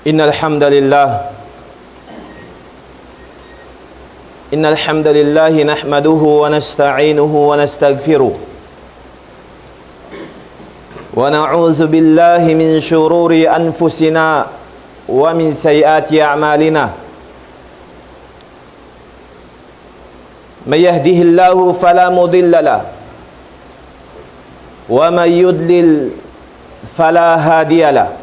Innal hamdalillah nahmaduhu wa nasta'inuhu wa nastaghfiruh wa na'udzu billahi min shururi anfusina wa min sayyiati a'malina. May yahdihillahu fala mudilla lahu wa may yudlil fala hadiya lahu.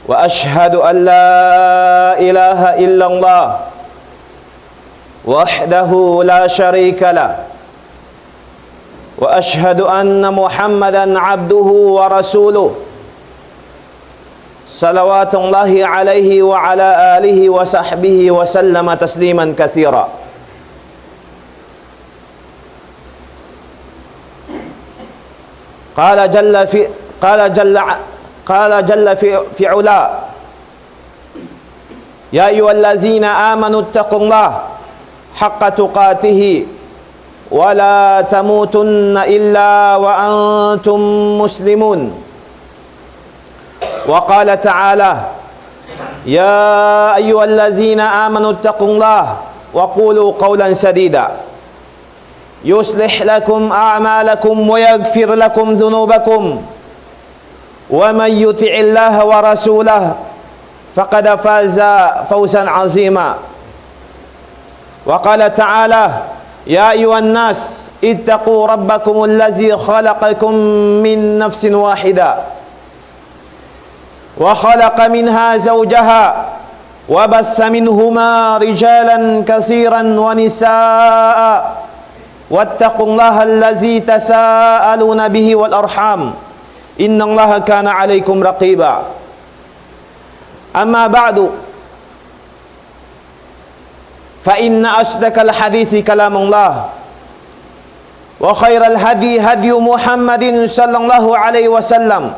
Wa ashhadu an la ilaha illallah wahdahu la syarika lah. Wa ashhadu anna Muhammadan abduhu wa rasuluh. Salawatullahi alaihi wa ala alihi wa sahbihi wa sallama tasliman katsira. Qala jalla fi ula, ya ayyuhallazina amanu ittaqullaha haqqa tuqatih wa la tamutunna illa wa antum muslimun. Wa qala ta'ala, ya ayyuhallazina amanu ittaqullaha wa qulu qawlan sadida yuslih lakum a'malakum wa yaghfir lakum dhunubakum wa man yuti'illaha wa rasulahu faqad faza fawzan 'azima. Wa qala ta'ala, ya ayyuhan nas ittaqu rabbakum alladzi khalaqakum min nafsin wahida wa khalaqa minha zawjaha wa bassa minhuma rijalan katsiran wa nisaa wattaqullaha alladzi tasaaluna bihi wal arham innallaha kana 'alaikum raqiba. Amma ba'du, fa inna asdaqal hadithi kalamullah wa khairal hadi hadi Muhammadin sallallahu alaihi wasallam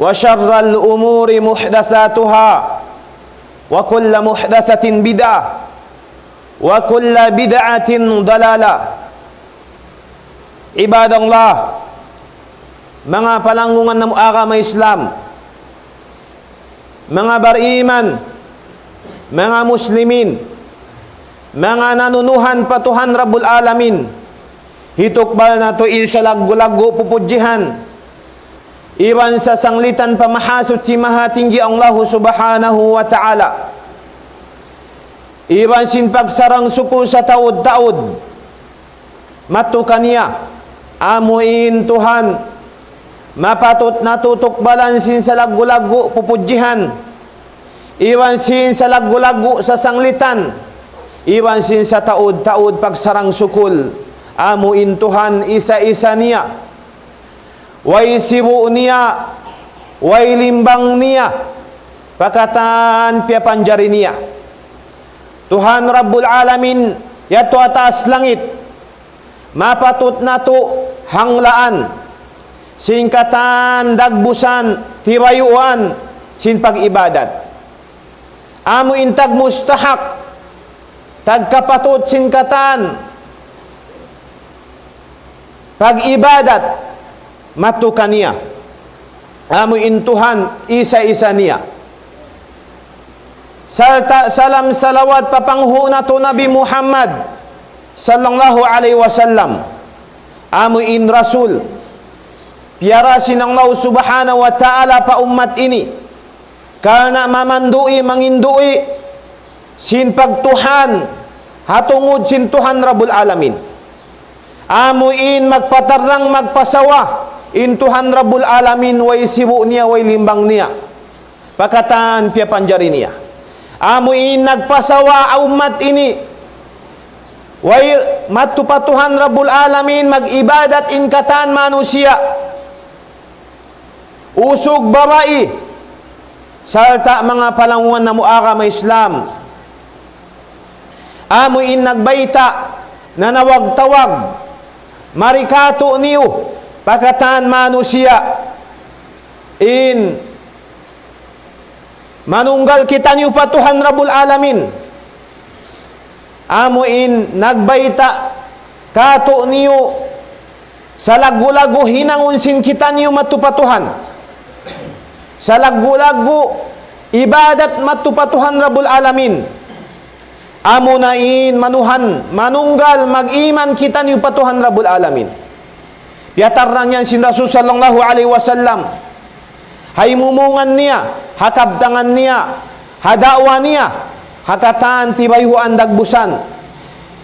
wa syarral umuri muhdatsatuha wa kullu muhdatsatin bid'ah wa kullu bid'atin dalalah. Ibadallah, mga palanggungan ng agama Islam, mga bariman, mga muslimin, mga nanunuhan patuhan Rabbul Alamin, hitukbal na to ilsa laggo-laggo pupudjihan, iwan sa sanglitan pamahasot si mahatinggi Allah subhanahu wa ta'ala, iwan sin pagsarang suko sa taod-taod, matukaniya, amuin Tuhan, mapatot natutukbalan sin sa laggo-laggo pupudjihan, iwan sin sa laggo-laggo sa sanglitan, iwan sin sa taod-taod pagsarang sukul, amuin Tuhan isa-isa niya, way sibu niya, way limbang niya, pakatan pia panjari niya. Tuhan Rabbul Alamin, yato atas langit, mapatot nato hanglaan, singkatan dagbusan tirayuan sin pag-ibadat. Amo intag mustahak tagkapatot singkatan pag-ibadat matukan niya. Amo intuhan isa-isa niya. Salam salawat papanghu na to Nabi Muhammad sallallahu alaihi wasallam, amo in rasul piarasin ng Allah subhanahu wa ta'ala pa ummat ini karena mamandui mangindui sin pagtuhan hatungod sin Tuhan Rabbul Alamin, amuin magpatarang magpasawa in Tuhan Rabbul Alamin, way sibu niya way limbang niya, pakatan pia panjari niya, amuin nagpasawa umat ini way matupatuhan Rabbul Alamin, mag-ibadat in katan manusia, usog babae, salta mga palanguan na muagama Islam, amuin nagbayta na nawag-tawag, marikato niyo, pakatan manusia, in manunggal kita niyo patuhan Rabbul Alamin, amuin nagbayta kato niyo sa lagu-lagu hinangunsin kita niyo matupatuhan, sa lagu-lagu ibadat matupatuhan Rabbul Alamin. Amo na in manuhan, manunggal, mag-iman kita ni patuhan Rabbul Alamin. Piatar nang yan si Rasul sallallahu alaihi wasallam. Hay mumungan niya, hakabtangan niya, hadawa niya, hakataan tibayhuan dagbusan.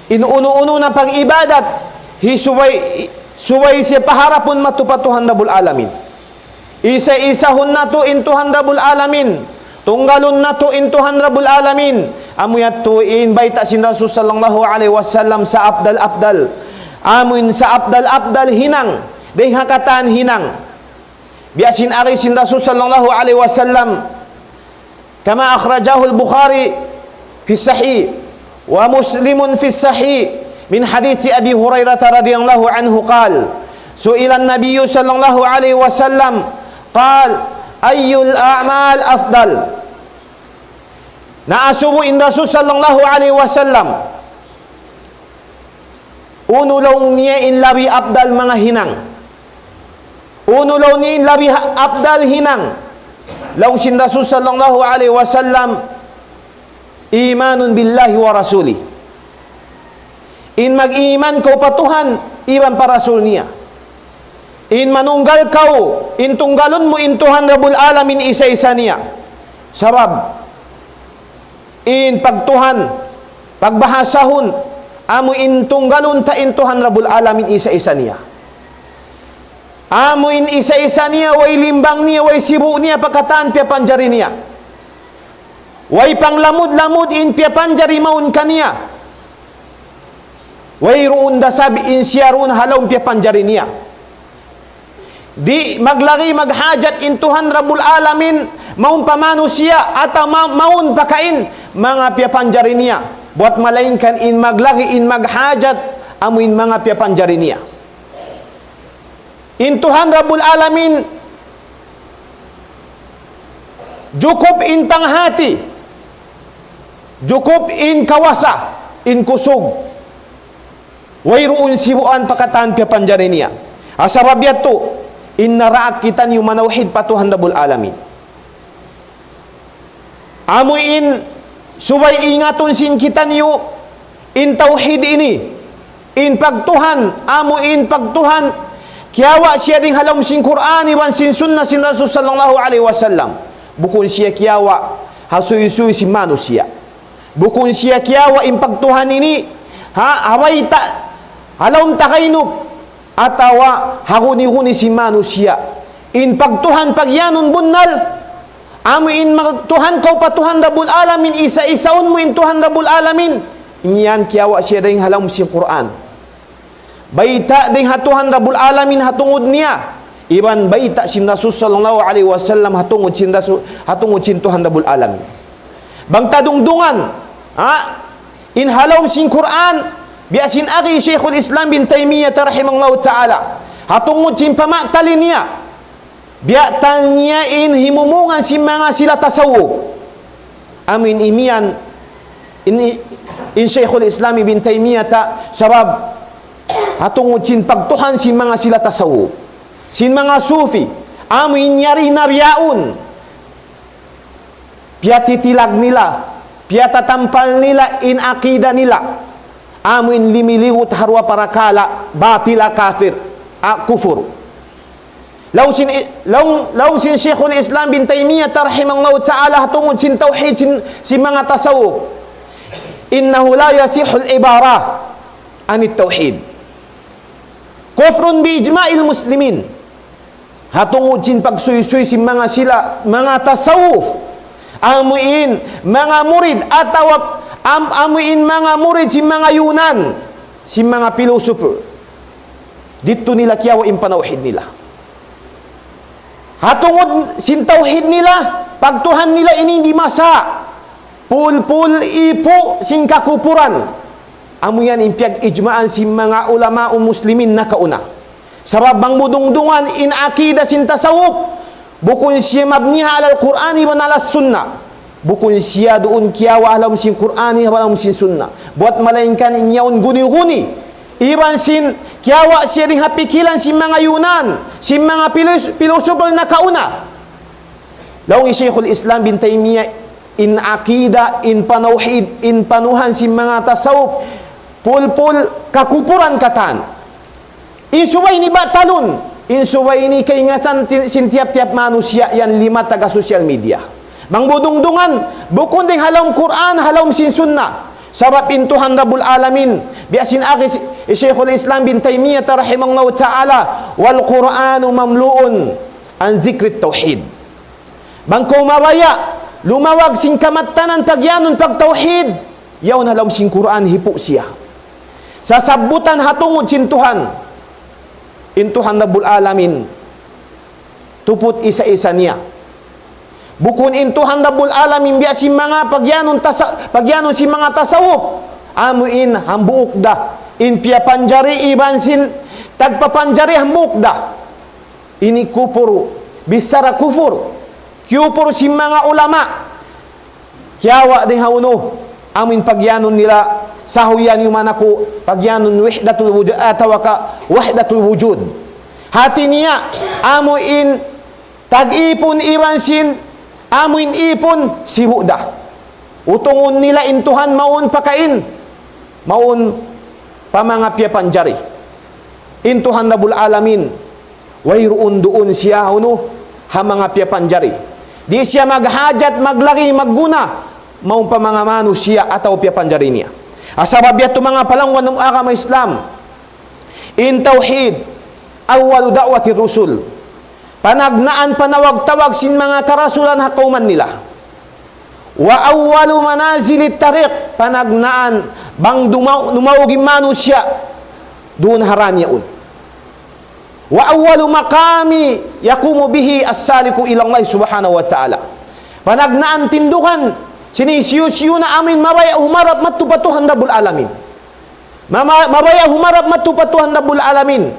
Inuuno-uno na pag-ibadat, suway siya paharapon matupatuhan Rabbul Alamin. Isa-isahon na to intuhan Rabbul Alamin. Tunggalon na to intuhan Rabbul Alamin. Amuyat to invite sin Rasul sallallahu alaihi wasallam sa abdal-abdal. Amun sa abdal-abdal hinang. Dahil hakataan hinang. Biasin ari sin Rasul sallallahu alaihi wasallam. Kama akhrajahu al-Bukhari fi sahih. Wa Muslimun fi sahih. Min hadithi Abi Hurairah radhiyallahu anhu qal. Su'ila an-nabiy sallallahu alaihi wasallam. Qal. Ayyul a'mal afdal. Naasubo in Rasul sallallahu alaihi wasallam. Uno law niya in labi abdal mga hinang. Uno law niya in labi abdal hinang. Law sin Rasul sallallahu alaihi wasallam imanun billahi wa rasuli. In mag-iman kau patuhan iban para rasul niya. In manunggal kau, in tunggalon mo in Tuhan Rabbul Alamin isa-isa niya. Sabab, in pagtuhan, pagbahasahon, amo in tunggalon ta in Tuhan Rabbul Alamin isa-isa niya. Amo in isa-isa niya, way limbang niya, way sibu niya, pagkataan pia panjari niya. Way panglamud-lamud in pia panjari maun kaniya. Way ruun dasabi in siya ruun halaw pia panjari niya. Di maglagi maghajat intuhan Rabbul Alamin maun pamano siya at maun pakain mga piapanjari niya buat malainkan in maglagi in maghajat amuin mga piapanjari niya. Intuhan Rabbul Alamin jukup in panghati, jukup in kawasa, in kusog, wayroon sibuan pakataan piapanjari niya. Asabab yato innaraak kita niyo manawhid patuhan Rabbul Alamin. Amuin subay ingaton sin kita niyo in tauhid ini, in pagtuhan, amuin pagtuhan, kiyawa siya ding halam sin Quran iwan sin sunnah sin Rasul sallallahu alaihi wasallam. Bukun siya kiyawa hasuy-suy si manusia. Bukun siya kiyawa in pagtuhan ini haway ta halam takainop atawa haguni-huni si manusia. In pagtuhan pagyanon bunnal, amo in magtuhan kau patuhan Rabbul Alamin, isa-isaon mo in tuhan Rabbul Alamin. Inyan kiyawa siya ding halam si Quran. Baita ding hatuhan Rabbul Alamin hatungod niya. Iban baita sin Rasul sallallahu alaihi wasallam hatungod sin Rasul, hatungod sin tuhan Rabbul Alamin. Bang tadungdungan, in halam sin Quran. Biasin aki Syekhul Islam bin Taymiyah rahimahullah ta'ala hatungod sin pamatali niya biatan niya in himumungan si mga sila tasawuf. Amin imian in Syekhul Islam bin Taymiyah ta sabab hatungod sin pagtuhan si mga sila tasawuf, sin mga sufi. Amin nyari nabiyaun piatitilag nila, piatatampal nila in akida nila. Amin limiliwut harwa parakala batila kafir kufur. Law sin Syekhul Islam bin Taymiyah rahimahullah ta'ala hatungod sin tauhid sin mga tasawuf. Innahu la yasihul ibara anit tauhid. Kufrun bi ijma'il muslimin. Hatungod sin pagsuy-suy sin mga tasawuf. Amuin mga murid atawa amuin mga murid si mga Yunan, si mga philosopher. Dito nila kiyawa in panawhid nila. Hatungod sin tauhid nila, pagtuhan nila ini di masa pul ipo sin kakupuran. Amo yan impyag ijmaan si mga ulama o muslimin na kauna. Sabab bang mudungdungan in akida sin tasawuf, bukun siya mabniha alal Qur'ani wa ala sunnah. Bukun siya doon kiyawa alam sin Qur'ani alam sin sunnah. Buat malainkan inyaon guni-guni. Iban sin kiyawa siya ring hapikilan si mga Yunan, si mga pilosofer na kauna. Laong Sheikhul Islam bin Taymiyah in akida, in panauhid, in panuhan si mga tasawuf, pulpul kakupuran katan. In suway ni batalon, in suway ni kay ngasan sintiap-tiap manusia yan lima taga social media. Mangbudungdungan, bukod ding halawm Quran, halawm sin sunnah. Sabab intuhan Rabbul Alamin, biasin akis Sheikhul Islam bin Taymiyah rahimahullahu ta'ala, wal Qur'anu mamluun an zikrit tauhid. Bangko mawaya, lumawag sing kamatanan pagyanon pagtauhid, yaw na lang sing Quran hipo siya. Sasabutan hatungod sintuhan, intuhan Rabbul Alamin, tuput isa-isa niya. Bukun intuhan Rabbul Alamin biya si mga pagyanon si mga tasawuf, amuin hambuok da, in piya panjari iban sin tagpapanjari hambuok da. Ini kufur, bisara kufur, kufur si mga ulama. Kiyawa din hauno, amin pagyanon nila sahuyan yung manako, pagyanon wahdatul wujud atawa ka wahdatul wujud. Hati niya amuin tag-ipon iban sin amuin ipon si Buddha. Utungon nila intuhan maun pakain. Maun pamangapya panjari. Intuhan Rabbul Alamin. Wayroon doon siya hamangapya panjari. Di siya maghajat, maglaki, magguna. Maun pamangamano siya ataw pya panjari niya. Asabab yato mga palangwan ng agama Islam. In tauhid, awwalu da'wati rusul. Panagnaan panawag-tawag sin mga karasulan hakauman nila. Wa awwalu manazilit tariq, panagnaan bang dumaugin manusya doon haranyaun. Wa awwalu maqami yakumu bihi as-saliku ila Allah subhanahu wa ta'ala. Panagnaan tindukan sinisiyusyo na amin mabaya humarap matupatuhan Rabbul Alamin. Mabaya humarap matupatuhan Rabbul Alamin.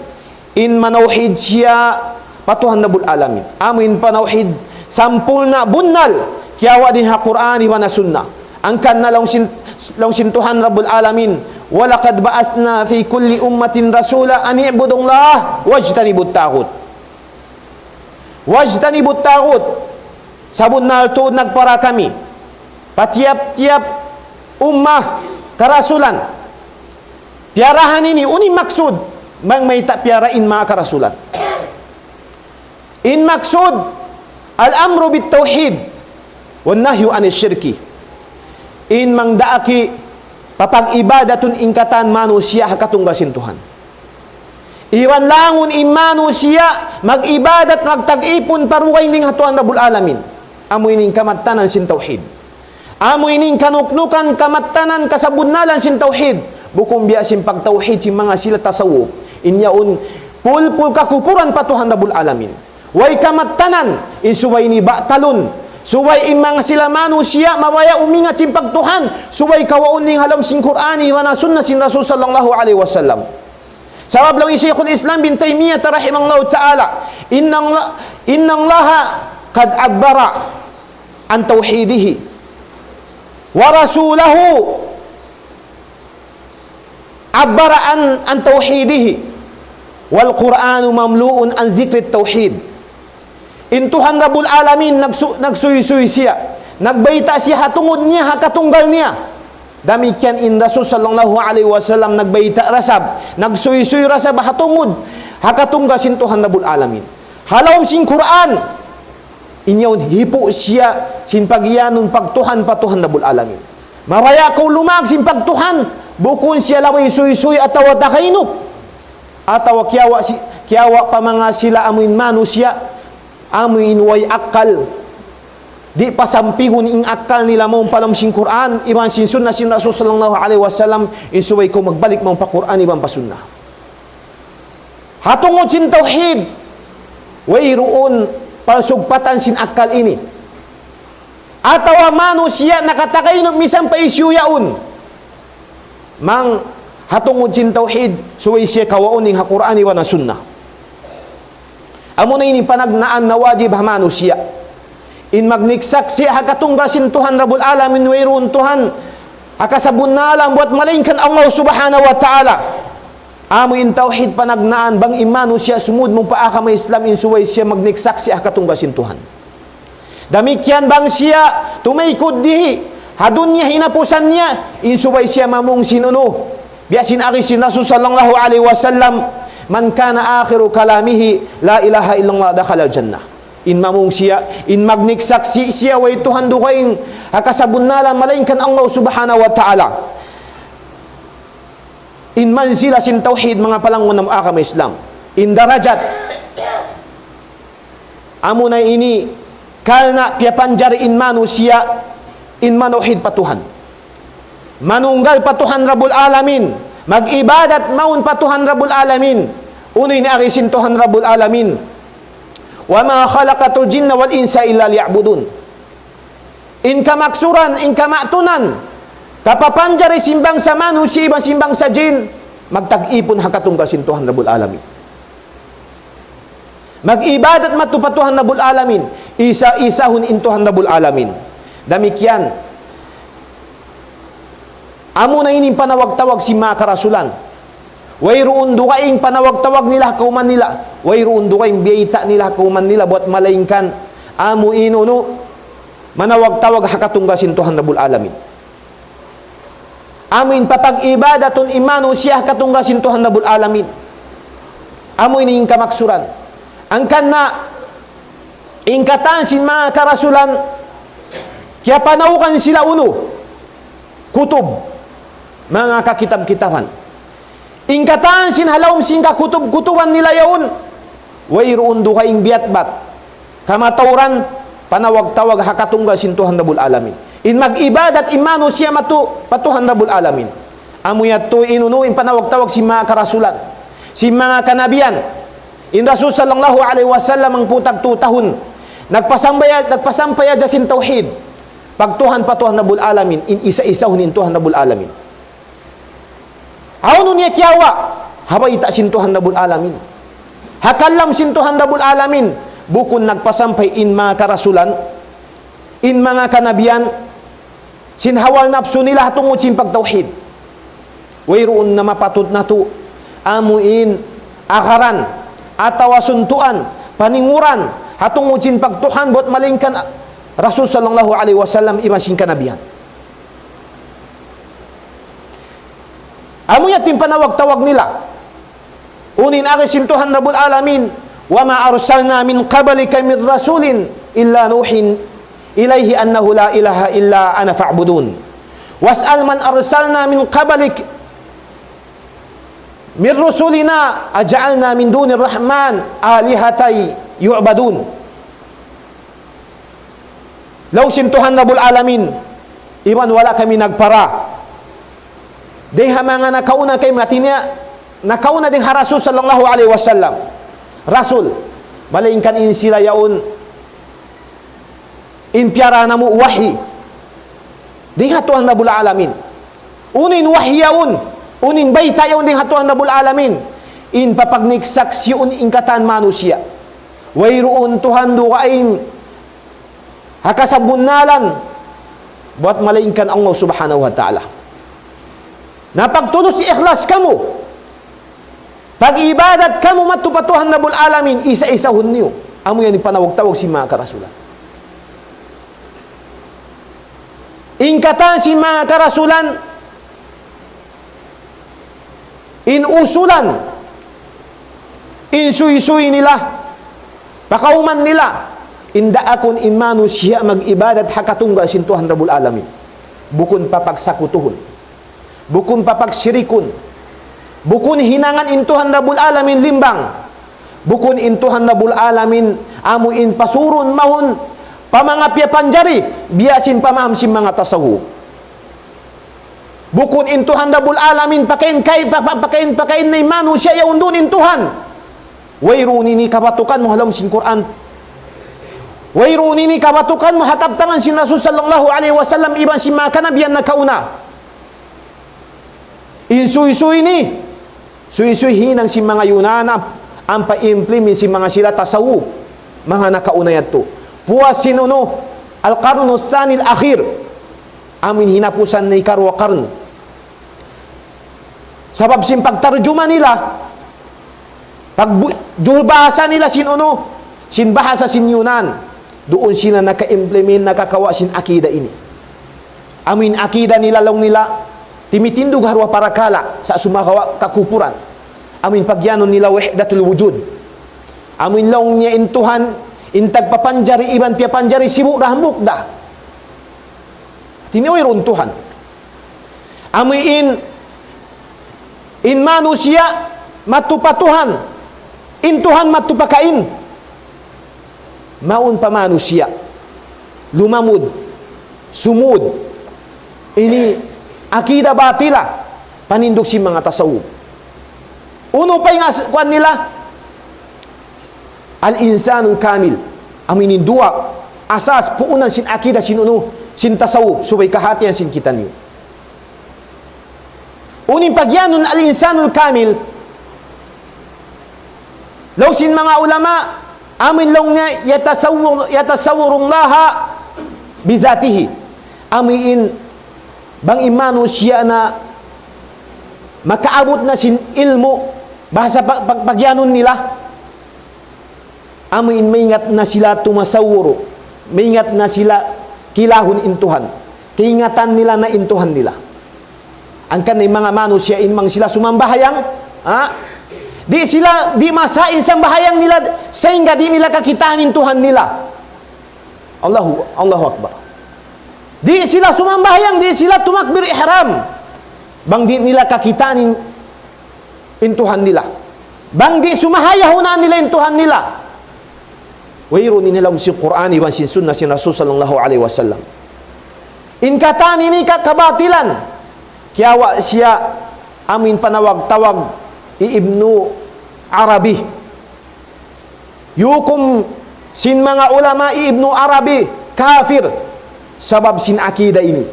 In manauhid siya patuhan Rabbul Alamin. Amin panauhid sampul na bunnal kiyawa din ha Quran wa na sunnah. Angkan na lang sintuhan Rabbul Alamin. Walaqad ba'athna fi kulli ummatin rasula an i'budullah wajtanibut taghut. Wajtanibut taghut. Sabun na tuod nagpara kami. Patiap-tiap ummah karasulan. Piarahan ini uning maksud mang may piarain mga karasulan. In maksud al-amru bit tauhid wan nahyu anis syirki. In mangdaaki papag-ibadatun ingkatan manusia hakatunggasin Tuhan. Iwan langun in manusia mag-ibadat magtag-ipon paruway ning hatuan Rabbul Alamin. Amoy ning kamatanan sin tauhid. Amoy ning kanuknukan kamatanan kasabunnalan sin tauhid. Bukum biya sin pagtauhid sin mga sila tasawuf. Inyaun pulpul kakupuran patuhan Rabbul Alamin. Way kamatanan, insuway ni batalon, suway imang sila manusia, mawaya umingat sin pagtuhan, suway kawaon ning halam sin Qur'ani, wana sunnah sin Rasul sallallahu alaihi wasallam. Sabab lang Sheikhul Islam bin Taymiyah rahimahullahu ta'ala, innang laha qad abbara an tauhidihi, wa rasulahu abbara an tauhidihi, wal Qur'anu mamluun an zikrit tauhid. Intuhan Rabbul Alamin nagsuy-suy siya. Nagbayta siya hatungod niya, hakatunggal niya. Damikian in Rasul sallallahu alaihi wasallam nagbayta rasab, nagsuy-suy rasab hatungod, hakatunggal sintuhan Rabbul Alamin. Halaw sin Quran, inyaw hipo siya sin pagyanon pagtuhan patuhan Rabbul Alamin. Mawaya ko lumag sin pagtuhan, bukon siya laway suy-suy atawa takainup. Atawa kiyawa pa mga sila amuin manusia, amuin way akal. Di pasampihon ing akal nila mong palam sin Quran, iban sin sunnah sin Rasul sallallahu alaihi wasallam, insuway ko magbalik mong pa Quran iban pa sunnah. Hatungod sin tauhid, way roon pasugpatan sin akal ini. Atawa manusia nakatakay no misang pa isyuyaon. Mang hatungod sin tauhid, suway siya kawaon ning ha Quran iban na sunnah. Amo na ini panagnaan na wajib manusia. In magniksak siya hakatunggasin Tuhan Rabbul Alamin wayroon Tuhan hakasabun na lang buat malingkan Allah subhanahu wa ta'ala. Amo in tauhid panagnaan bang imanu siya sumud mong paaka may Islam in suway siya magniksak siya hakatunggasin Tuhan. Demikian bang siya tumaykod dihi. Hadun niya hinapusan niya. Insubay siya mamung sinuno. Biasin aki sin Rasul sallallahu alaihi wasallam. Man kana akhiru kalamihi la ilaha illallah dakhala jannah. In mamung siya, in magniksaksi siya way Tuhan dukaing hakasabun nala malainkan Allah subhanahu wa ta'ala. In manzila sin tauhid mga palangon ng akam Islam. In darajat. Amo na ini kalna piapanjari in manusia in manuhid patuhan. Manunggal patuhan Rabbul Alamin. Mag-ibadat maun patuhan Rabbul Alamin. Unoy ni akisin Tuhan Rabbul Alamin. Wa ma khalaqatul jinna wal insa illa liya'budun. In kamaksuran, in kamatunan, kapapanjari simbang sa manusia, ibang simbang sa jin, magtag-ipon hakatunggal sin Tuhan Rabbul Alamin. Mag-ibadat matupatuhan Rabbul Alamin. Isa-isahun in Tuhan Rabbul Alamin. Demikian. Amo na ining panawag-tawag si mga karasulan. Wayroon dukaing panawag-tawag nila kauman nila. Wayroon dukaing biyita nila kauman nila buat malaingkan. Amo inuno manawag-tawag hakatunggal sin Tuhan Rabbul Alamin. Amin papag-ibadaton imano siya hakatunggal sin Tuhan Rabbul Alamin. Amo ining kamaksuran. Ang kana ingkatan sin mga karasulan kaya panaukan sila uno kutub mga kakitab-kitaban. Ingkatan sin halawm sin kakutub-kutuban nila yaun wayroon dukaing biatbat kamatauran panawag-tawag hakatunggal sin Tuhan Rabbul Alamin. In mag-ibadat imano siya patuhan Rabbul Alamin. Amo yato inuno in panawag-tawag si mga karasulan si mga kanabian. In Rasul sallallahu alaihi wasallam ang putag tutahon nagpasampaya jasin tauhid pagtuhan patuhan Rabbul Alamin in isa-isahun in Tuhan Rabbul Alamin. Awno niya kiyawa habay ita sin Tuhan Rabbul Alamin. Hakalam sin Tuhan Rabbul Alamin bukun nagpasampay in mga karasulan in mga kanabian sinhawal napso nila tungod sin pagtauhid. Wayroon na mapatut na to amuin akaran atawa suntuan, paninguran, hatungod sin pagtuhan bot malingkan Rasul sallallahu alaihi wasallam imasin kanabihan. Amo yatin panawag-tawag nila. Unin aki sin Tuhan Rabbul Alamin, wa ma arsalna min qablika min rasulin illa nuhin ilaihi annahu la ilaha illa ana fa'budun. Was'al man arsalna min qablik min rusulina aj'alna min dunir rahman alihatay yu'badun. Law sin Tuhan Rabbul Alamin iwan wala kami nagpara deha mga nakauna kay matinya nakauna ding Rasul sallallahu alaihi wasallam Rasul malaingkan in sila yaun in piara namu wahi deha Tuhan Rabbul Alamin unin wahi yaun uning bayta yaun ding hatuan Rabbul Alamin in papagniksak siun ingkatan manusia wayroon Tuhan dukaing hakasabunalan buat malaingkan Allah subhanahu wa ta'ala. Napagtulos si ikhlas kamu pag-ibadat kamu matupatuhan Rabbul Alamin isa-isahun niyo amo yan ipanawag-tawag si mga karasulan. Ingkatan si mga karasulan inusulan insuy-suy nila pakauman nila inda akon imano siya mag-ibadat hakatunggal sin Tuhan Rabbul Alamin bukun papagsakutuhon bukun papagsirikun bukun hinangan in Tuhan Rabbul Alamin limbang bukun in Tuhan Rabbul Alamin amo in pasurun mahon pamangapya panjari biasin pamaham sin mga tasawuf bukun in Tuhan Rabbul Alamin pakain na imano siya yaun dun in Tuhan wayruni ni kabatukan mo halam sin Quran wayruni ni kabatukan mo hakabtangan sin Rasul sallallahu alaihi wasallam iban sin mga kanabiyan na kauna insuy-suy ni suy-suy hinang sin mga Yunana ang pa-implement sin mga sila tasawuf mga nakauna yato puwas sinuno al-qarnu thani al-akhir amin hinapusan na ikarwa karn sabab sin pagtarjuma nila pagjulbahasa nila sin bahasa sin Yunan Doon sila naka-implement, nakakawa sin akida ini. Amin akida nila long nila, timitindog harwa para kala sa sumakawa kakupuran. Amin pagyanon nila wahdatul wujud. Amin long niya intuhan, intag papanjari iban pia panjari sibu rahmuk dah. Tiniwi runtuhan. Amin in manusia matupatuhan, intuhan matupakain. Maun pa manusia lumamud, sumud. Ini akida batila panindog si mga tasawuf. Uno pa yung kuan nila al-insanul kamil. Aminin dua asas puunan sin akida sin uno sin tasawuf subay kahatian sin kita niyo. Uning pagyanon al-insanul kamil law sin mga ulama amin long niya yatasawwurung laha bizatihi. Amin bang manusia na makaabot na sin ilmu bahasa pagyanon nila. Amin maingat na sila tumasawuro, maingat na sila kilahon intuhan, kiingatan nila na intuhan nila. Ang kanay mga manusia inmang sila sumambahayang, di masain sa bahayang nila sehingga di nila kakitanin Tuhan nila. Allahu Akbar. Di sila sumambahayang, di sila tumakbir ihram. Bang di nila kakitanin intuhan nila. Bang di sumahayahunan nila intuhan nila. Wayro ni nila si Quran iwan sin sunnah sin Rasul sallallahu alaihi wasallam. Inkatan ini kabatilan. Kiyawa siya amin panawag-tawag Ibnu Arabi. Yukum sin mga ulama Ibnu Arabi kafir sabab sin akida ini.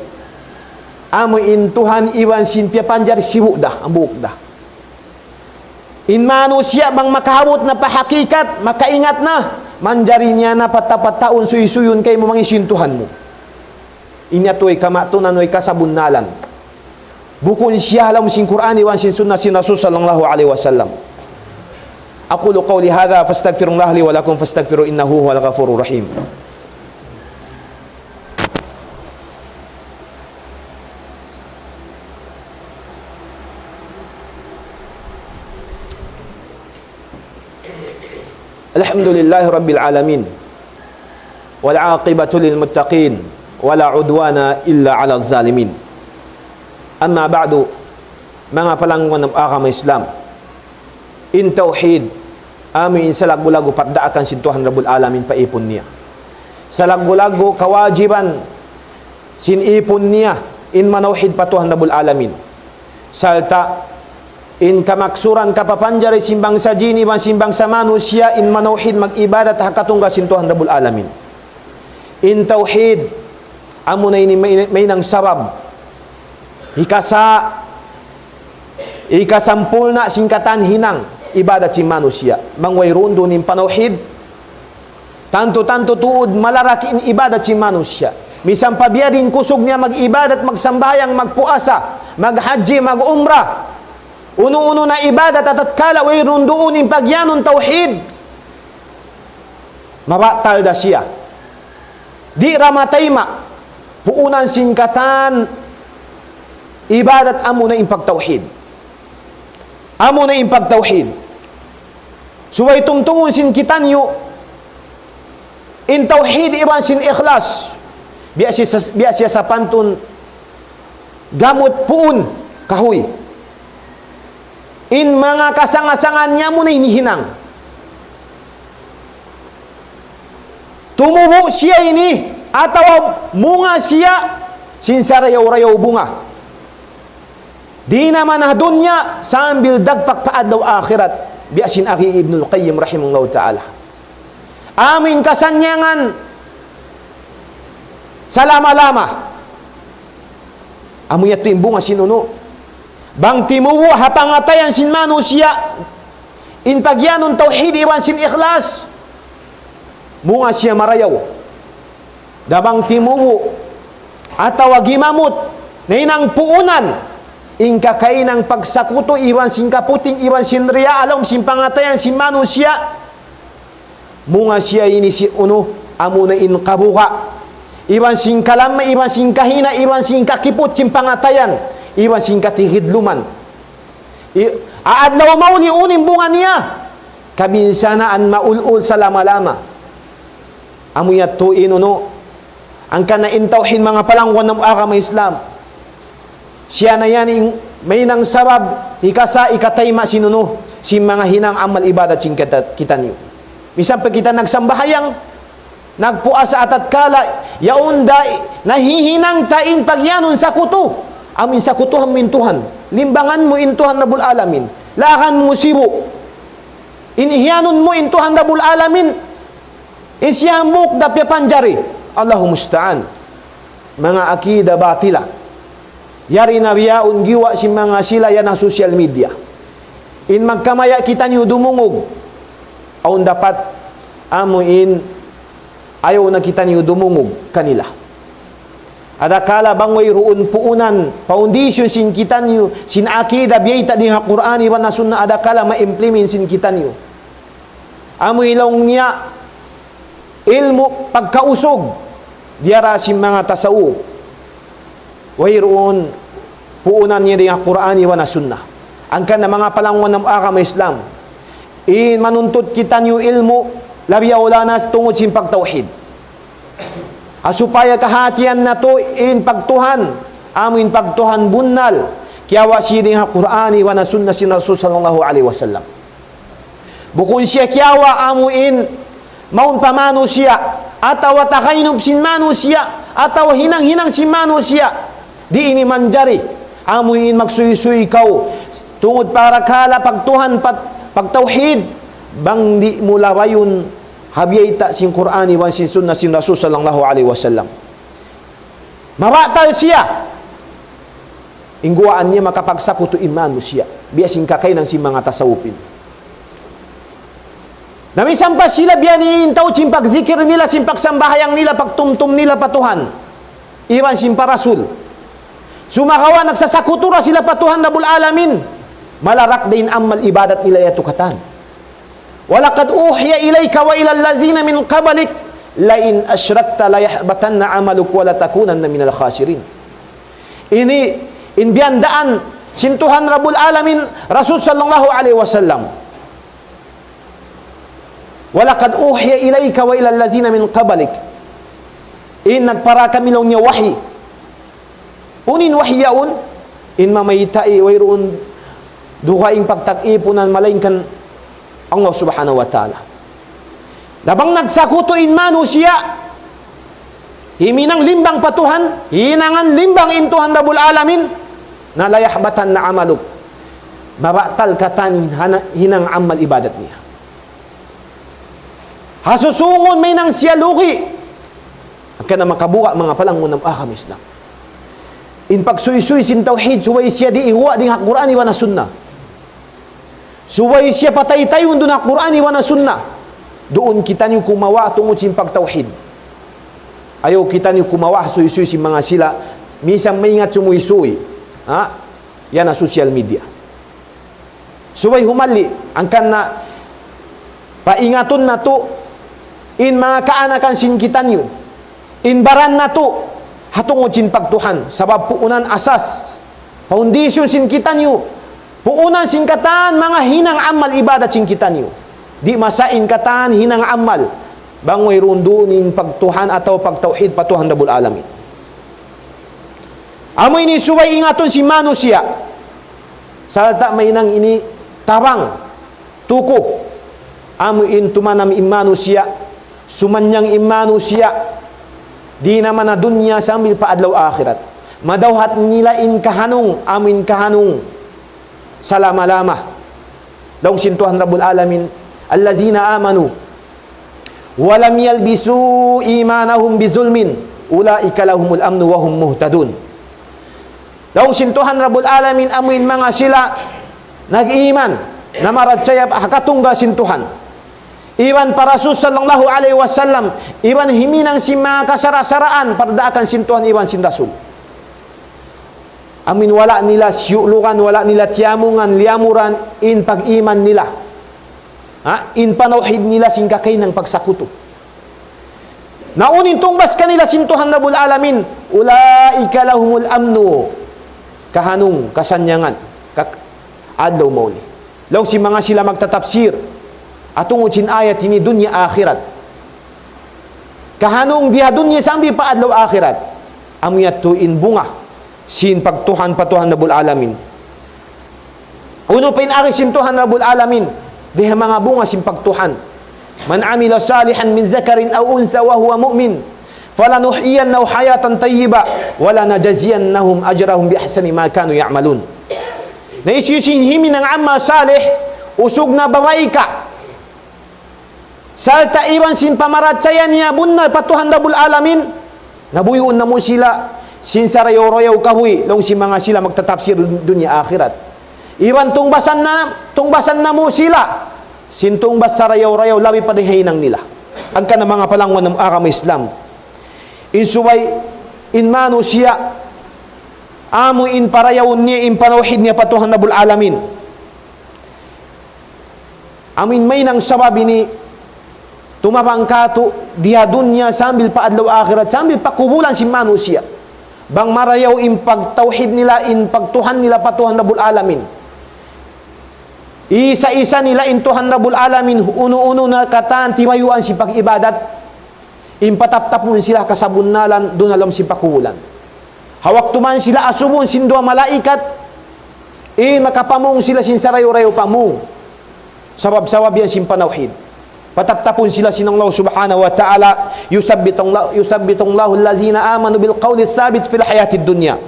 Amin Tuhan iwan sin pia panjar sibuk dah, ambuk dah. In manusia bang makahabot na pahakikat, makaingat na manjari niya na patapataon suy-suyun kay mo mangisin Tuhan mo. Inyatoy kamatunan oy kasabunnalan. Bukun siya alam sin Quran iwan sin sunnah sin Rasul sallallahu alaihi wasallam. Aqulu qawli hadha fastaghfirullah li wa lakum fastaghfiru innahu huwal ghafurur rahim. Alhamdulillahi rabbil alamin. Wal 'aqibatu lil muttaqin wala 'udwana illa 'alal zalimin. Amma ba'du, mga palangwan ng agama Islam, in tauhid amin sa lagu-lagu pagdaakan si Tuhan Rabbul Alamin paipon niya. Sa lagu-lagu kawajiban sin ipon niya in manauhid pa Tuhan Rabbul Alamin. Salta in kamaksuran kapapanjari simbang sa jini man simbang sa manusia in manauhid mag-ibadat hakatungga sin Tuhan Rabbul Alamin. In tauhid amo na ini may nang sabab ikasampul na singkatan hinang ibadat si manusia mangwayron doon in panauhid tanto tuod malaraki in ibadat si manusia misang pabiyadin kusog niya mag-ibadat magsambayang magpuasa maghaji mag-umrah uno-uno na ibadat at kala wayron doon in pagyanon tauhid mabatal da siya di ramatayma puunan singkatan ibadat amo na impagtauhid. Amo na impagtauhid. Suway tungtungon sin kitanyo in tauhid iban sin ikhlas. Biya siya sa pantun gamot puun kahoy. In mga kasangasangan niya mo na hinihinang. Tumubo siya ini ataw munga siya sinsarayaw-rayaw bunga. Di naman na dunya sambil dagpak paadlaw akhirat biasin aki Ibnul Qayyim rahimahullah ta'ala. Amin kasanyangan salama-lama amuya to imbunga sinuno bang timuwo hapangatayan sin manusia in pagyanon tauhid iwan sin ikhlas bunga siya marayaw dabang timuwo ataw gimamot na inang puunan in kakainang pagsakuto iwan sin kaputing iwan sin riya alam sin pangatayan sin manusia munga siya ini si uno amo na in kabuka, iwan sing kalam, iwan sing kahina, iwan sing kakipot, sing pangatayan, iwan sing katihidluman. Aadlaw mauli unim bunga niya, kabinsanaan maulul sa lama-lama. Amo yato inuno, ang kanain tauhin mga palangwan ng agama Islam. Siya na yan, may nang sabab, ikasa, ikatayma, sinuno, si mga hinang amal ibadat sing kita niyo. Misan pa kita nagsambahayang, nagpuas sa atat kala, yaon da, nahihinang tain pagyanon sa kuto. Amin sa kuto hamintuhan, limbangan mo intuhan Rabbul Alamin, lakan mo sibo, inihiyanon mo intuhan Rabbul Alamin, isyamuk dapya panjari, Allahu musta'an. Mga akida batila, yari na biyaon giwa si mga sila yan na social media. In magkamaya kita niyo dumungog, aun dapat amuin ayaw na kita niyo dumungog kanila. Adakala bangway ruun puunan, foundation sin kita niyo, sin akida biyayta din ha Qur'ani wa na sunna, adakala ma-implement sin kita niyo. Amoy ilong niya, ilmu pagkausog, diara sin mga tasaw, way ruun puunan niya din ha Qur'ani wa na sunna. Ang kan na mga palangwan ng agama Islam, in manuntut kita niyo ilmu, labiya wala na tungod sin pagtauhid. Asupaya kahatian na to in pagtuhan, amin pagtuhan bunnal, kiyawa siya ha Qur'ani wa na sunna si Rasul sallallahu alaihi wasallam. Bukun siya kiyawa amuin, maun pamano siya, atawa takainob sin mano siya, atawa hinang-hinang sin mano siya, di ini manjari, amuin magsuy-suy ikaw, tungod para kala pagtuhan pagtauhid, bang di mula bayon habiyayta sin Qur'ani wa sin sunna sin Rasul sallallahu alaihi wasallam. Mabatal siya, ingguaan niya makapagsakuto imano siya, biasing kakay ng si mga tasawupin. Namisampas sila biyanin tao sin pagzikir nila, sin pagsambahayang nila, pagtumtum nila patuhan, iwan sin parasul. Sumakawa nagsasakutura sila patuhan Rabbul Alamin, malarak din amal ibadat nila yatukatan. Walaqad uhiya ilayka wa ilal lazina min qablik la in asyrakta la yahbatanna amaluk wa la takunanna minal khasirin. Ini inbiandaan sintuhan Rabbul Alamin Rasul sallallahu alaihi wasallam. Walaqad uhiya ilayka wa ilal lazina min qablik. In nagpara kami lang niya wahi. Unin wahiyaun in mamaytai wayroon duhaing pagtag-ipunan malaingkan Allah subhanahu wa ta'ala. Dabang nagsakuto inmano siya, himinang limbang patuhan, hinangan limbang intuhan Rabbul Alamin, na layahbatan na amaluk, mabatal katanin hinang amal ibadat niya. Hasusungon may nang siya luki, ang ka na makabuka mga palangon ng akam Islam. In pagsuy-suy sin tawhid, suway siya di iwa di Qur'an iwa na sunnah. Suway siya patay-tayon doon na Qur'an iwan na sunna. Doon kita niyo kumawa tungod sin pagtauhid. Ayaw kita niyo kumawa suy-suy si mga sila. Minsan may ingat sumuy-suy. Yan na social media. Suway humali. Ang kan na paingaton na to in mga kaanakan sin kita niyo. In baran na to hatungod sin pagtuhan. Sabab puunan asas. Foundation sin kita niyo. Puunan singkatan mga hinang amal ibadat singkitan niyo. Di masain katan hinang amal. Bangoy rundunin pagtuhan atau pagtauhid patuhan Rabbul Alamin. Amoy ni suway ingaton si manusia. Salta may nang ini tabang tuko. Amoy in tumanam imanusia. Sumanyang imanusia. Di naman na dunya sambil paadlaw akhirat. Madawhat nila in kahanong, amin kahanong. Salama-lama. Daw sintuhan Rabbul Alamin, allazina amanu wa lam yalbisu imanahum bizulmin ulaika lahumul amnu wa hum muhtadun. Daw sintuhan Rabbul Alamin amuin mga sila nag-iman na maradsayab hakatungga sintuhan. Iwan para Rasul sallallahu alaihi wasallam, iwan himinang si mga kasara-saraan pardaakan sintuhan iwan sin Rasul. Amin wala nila siyulukan, wala nila tiyamungan, liamuran, in pag-iman nila. In panauhid nila singkakay ng pagsakuto. Naunin tungbas kanila sintuhan Rabbul Alamin. Ulaika lahumul amnu. Kahanong kasanyangan. Adlaw mauli. Law si mga sila magtatapsir. Atungod sin ayat ini dunya akhirat. Kahanong diha dunya sambi pa adlaw akhirat. Amuyat tuin bunga. Sin pagtuhan patuhan Rabbul Alamin. Uno pa inari sintuhan Rabbul Alamin. Diha mga bunga sin pagtuhan. Man amila salihan min zakarin aw unsa wa huwa mu'min falanuhyiyannahu hayatan tayyiba wa lanajziyannahum ajrahum bi ahsani ma kanu ya'malun. Na isisinhimi ng amma salih usog na babae ka. Salta iwan sin pamaratsayan niya bunna patuhan Rabbul Alamin. Nabuyon na mo sila sin sarayo-rayo kahuy long si mga sila magtatapsir dunya akhirat. Iwan tungbasan na mo sila. Sintong bas sarayaw-rayaw labi pa hinang nila. Ang ka na mga palangwan ng akam Islam. Insuway inmano siya amo in parayawon niya in panawhid niya patuhan Rabbul Alamin. Amin may nang sababi ni tumapangkato diha dunya sambil pa adlaw akhirat sambil pa kubulan si mano siya. Bang marayaw in pagtawhid nila in pagtuhan nila patuhan Rabbul Alamin. Isa-isa nila intuhan Rabbul Alamin uno-uno na kataan tiwayuan si pag-ibadat impatap-tapon sila kasabunnalan doon alam si pakulan hawak tuman sila asubon sindua malaikat makapamung sila sin sarayo-rayo pamung sabab-sabab yan sin panawhid patap-tapon sila sinang Allah subhanahu wa ta'ala yusabbitong lahu allazina amanu bil qawli sabit fil hayatid dunya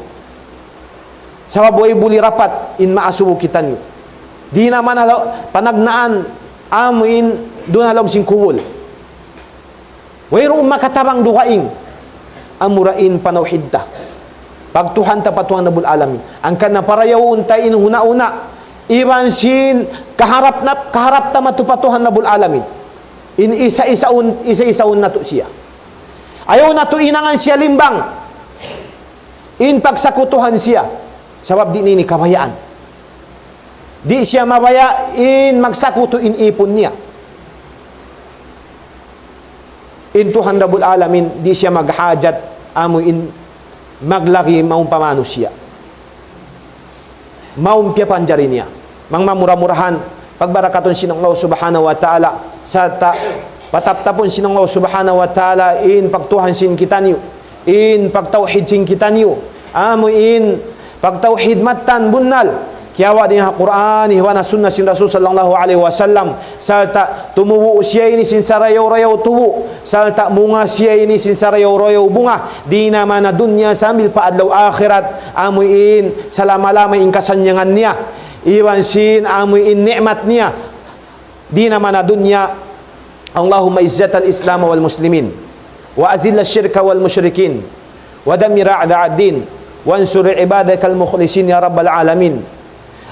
sabab way buli rapat in maasubo kita niyo. Di naman panagnaan amuin doon alam sing kuwol. Wayroong makatabang dukaing amurain panawhid ta. Pagtuhan ta patuhan Rabbul Alamin. Ang kana parayawon ta in huna-una. Iban sin kaharap ta matupatuhan Rabbul Alamin. In isa-isaon na to siya. Ayaw na to inangan siya limbang. In pagsakutuhan siya. Sabab di nini kabayaan. Di siya mabaya in magsakuto in ipon niya. In tuhan Rabbul Alamin, di siya maghajat amo in maglaki maung pamano siya. Maung piyapanjari niya. Mang mamura-murahan, pagbarakaton sinang Allah subhanahu wa ta'ala, sa pataptapon sinang Allah subhanahu wa ta'ala, in pagtuhan sin kita niyo, in pagtawhid sin kita niyo, amo in pagtawhid matan bunnal, kiyawa din ang Quran, hiwa na sunnah sin Rasul sallallahu alaihi wasallam, salta tumuwo siya ini sin sarayaw-rayaw tuwo, salta bunga siya ini sin sarayaw-rayaw bunga, di naman na dunya sambil pa adlaw akhirat, amuin salama-lama in kasanyangan niya, iwan sin amuin ni'mat niya, di naman na dunya, Allahumma izzat al-Islam wal muslimin, wa azil al-shirka wal mushrikin, wa damir a'da' ad-din, wa ansur ibadaka al-mukhlisin ya rabbal alamin.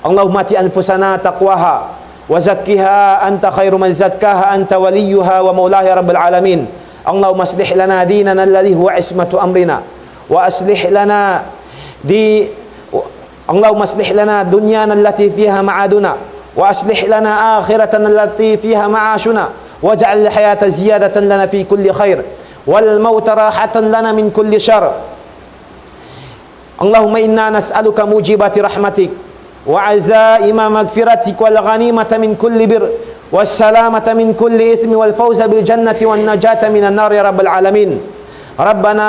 Allahumma ati anfusana taqwaha wa zakkiha anta khairu man zakkaha anta waliyuha wa maulaha rabbal alamin. Allahumma aslih lana dinana alladhi huwa ismatu amrina wa aslih lana Allahumma aslih lana dunyana allati fiha ma'aduna wa aslih lana akhiratana allati fiha ma'ashuna waj'al al-hayata ziyadatan lana fi kulli khair wal mauta rahatan lana min kulli shar. Allahumma inna nas'aluka mujibati rahmatik وعزائم مغفرتك والغنيمة من كل بر والسلامة من كل إثم والفوز بالجنة والنجاة من النار يا رب العالمين. ربنا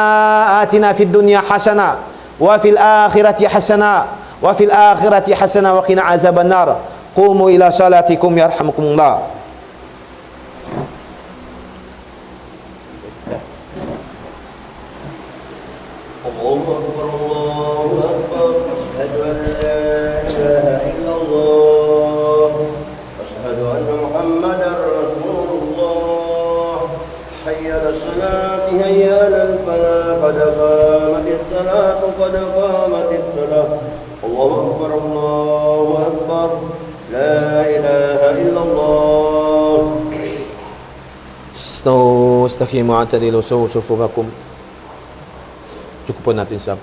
آتنا في الدنيا حسنة وفي الآخرة حسنة وفي الآخرة حسنة وقنا عذاب النار. قوموا إلى صلاتكم يرحمكم الله. الله أكبر الله أكبر أشهد أن لا إله إلا الله أشهد أن محمدا رسول الله حي على الصلاة حي على الفلاح قد قامت الصلاة قد قامت الصلاة الله أكبر الله أكبر لا إله إلا الله. استقيموا واعتدلوا سووا صفوفكم. Cukup natin sa